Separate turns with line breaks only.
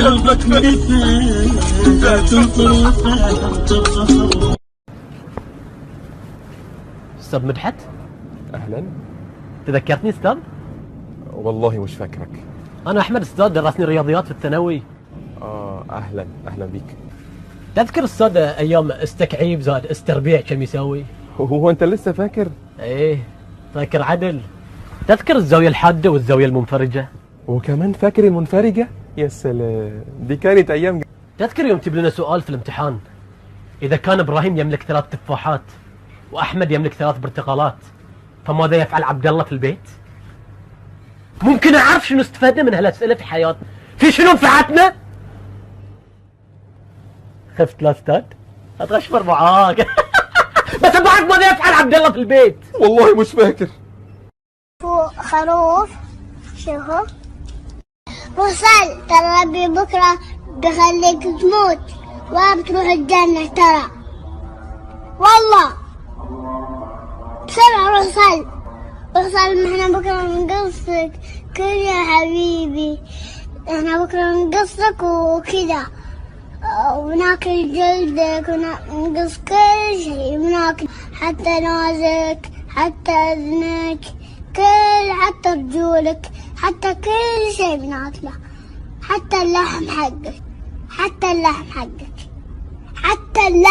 قلبك مثل ذات
استاذ مدحت،
اهلا.
تذكرتني استاذ؟
والله مش فاكرك.
انا احمد استاذ، درسني رياضيات في الثانوي.
اهلا اهلا بيك.
تذكر استاذ ايام استكعيب زاد استربيع كم يسوي؟
هو انت لسه فاكر؟
ايه فاكر عدل. تذكر الزاويه الحاده والزاويه المنفرجه؟
وكمان فاكر المنفرجه؟ يا سلام، دي كانت ايام.
تذكر يوم تجيب لنا سؤال في الامتحان، اذا كان ابراهيم يملك 3 تفاحات واحمد يملك 3 برتقالات، فماذا يفعل عبد الله في البيت؟ ممكن اعرف شنو استفدنا من هالاسئله في حياتنا؟ في شنو نفعتنا؟ خفت لا استاذ؟ اتغشمر معاك. بس بعرف ماذا يفعل عبد الله في البيت.
والله مش فاكر.
خروف شوفوا وصل، ترى ربي بكره بخليك تموت وبتروح الجنه ترى، والله بسرعه وصل ما احنا بكره نقصك كل يا حبيبي، احنا بكره نقصك وكذا وناكل جلدك ونقص كل شيء، وناكل حتى نازك حتى اذنك حتى رجولك، حتى كل شيء بناكله، حتى اللحم حقك، حتى اللحم حقك، حتى اللحم.